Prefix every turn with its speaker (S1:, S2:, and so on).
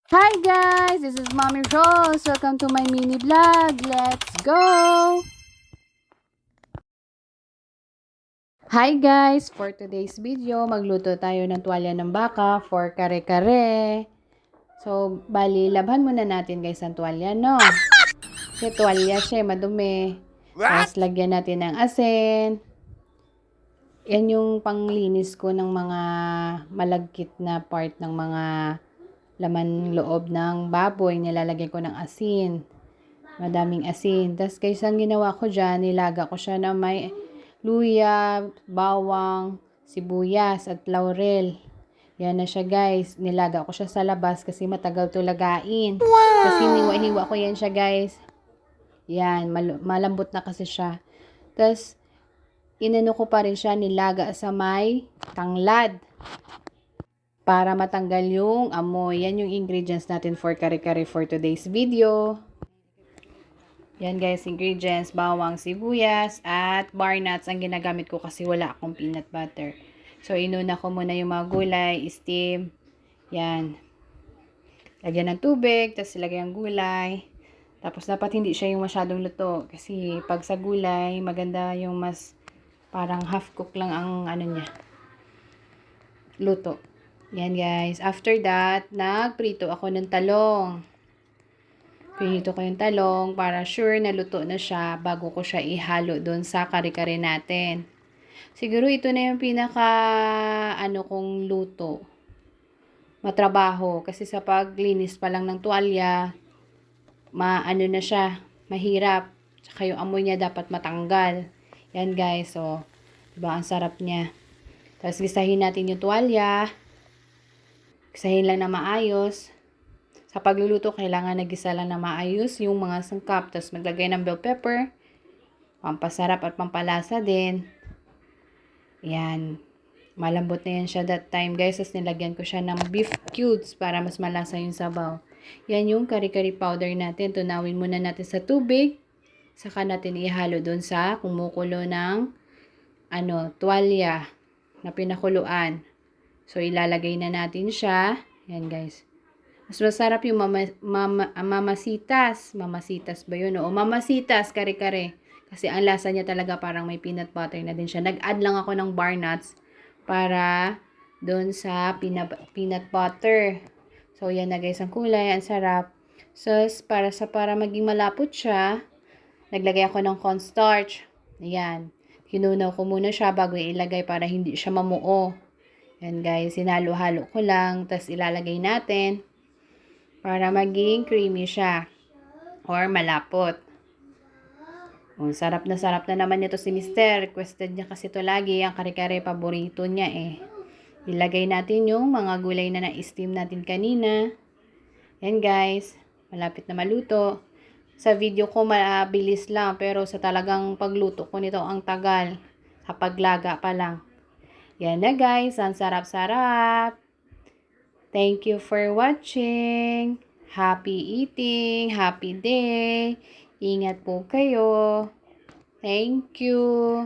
S1: Hi guys, this is Mommy Rose. Welcome to my mini vlog. Let's go! Hi guys, for today's video, magluto tayo ng tuwalya ng baka for kare-kare. So, bali, labhan muna natin guys ang tuwalya, no? Kasi tuwalya siya, madumi. Tapos, lagyan natin ng asin. Yan yung panglinis ko ng mga malagkit na part ng mga laman loob ng baboy. Nilalagyan ko ng asin. Madaming asin. Tapos guys, ang ginawa ko dyan, nilaga ko siya na may luya, bawang, sibuyas, at laurel. Yan na siya guys. Nilaga ko siya sa labas kasi matagal to lagain. Wow! Kasi hiniwa-hiwa ko yan siya guys. Yan, malambot na kasi siya. Tapos, inano ko pa rin siya, nilaga sa may tanglad. Para matanggal yung amoy. Yan yung ingredients natin for kare-kare for today's video. Yan guys, ingredients, bawang, sibuyas, at bar nuts ang ginagamit ko kasi wala akong peanut butter. So, inuna ko muna yung mga gulay, steam. Yan. Lagyan ng tubig, tapos ilagay ang gulay. Tapos, dapat hindi siya yung masyadong luto. Kasi, pag sa gulay, maganda yung mas parang half cook lang ang ano niya. Luto. Yan guys. After that, nagprito ako ng talong. Pinito ko yung talong para sure na luto na siya bago ko siya ihalo doon sa kare-kare natin. Siguro ito na yung pinaka kong luto. Matrabaho kasi sa paglinis pa lang ng tuwalya, na siya, mahirap. Tsaka yung amoy niya dapat matanggal. Yan guys, so diba ang sarap niya. Tapos gisahin natin yung tuwalya. Gisahin lang na maayos. Sa pagluluto, kailangan nagisa lang na maayos yung mga sangkap. Tapos maglagay ng bell pepper. Pampasarap at pampalasa din. Yan. Malambot na yan siya that time guys. Tapos nilagyan ko siya ng beef cubes para mas malasa yung sabaw. Yan yung kari-kari powder natin. Tunawin muna natin sa tubig. Saka natin ihalo dun sa kumukulo ng tuwalya na pinakuluan. So ilalagay na natin siya. Yan guys. Mas masarap yung mamasitas. Mamasitas ba yun? O mamasitas, kare-kare. Kasi ang lasa niya talaga parang may peanut butter na din siya. Nag-add lang ako ng bar nuts para doon sa peanut butter. So, yan na guys ang kulay. Ang sarap. So, para maging malapot siya, naglagay ako ng cornstarch. Ayan. Hinunaw ko muna siya bago ilagay para hindi siya mamuo. Yan guys, sinalo-halo ko lang. Tapos ilalagay natin para maging creamy siya or malapot. Sarap na naman nito si Mister. Requested niya kasi ito lagi. Ang kare-kare paborito niya eh. Ilagay natin yung mga gulay na na-steam natin kanina. Yan guys. Malapit na maluto. Sa video ko mabilis lang. Pero sa talagang pagluto ko nito ang tagal. Sa paglaga pa lang. Yan na guys. Ang sarap-sarap. Thank you for watching. Happy eating. Happy day. Ingat po kayo. Thank you.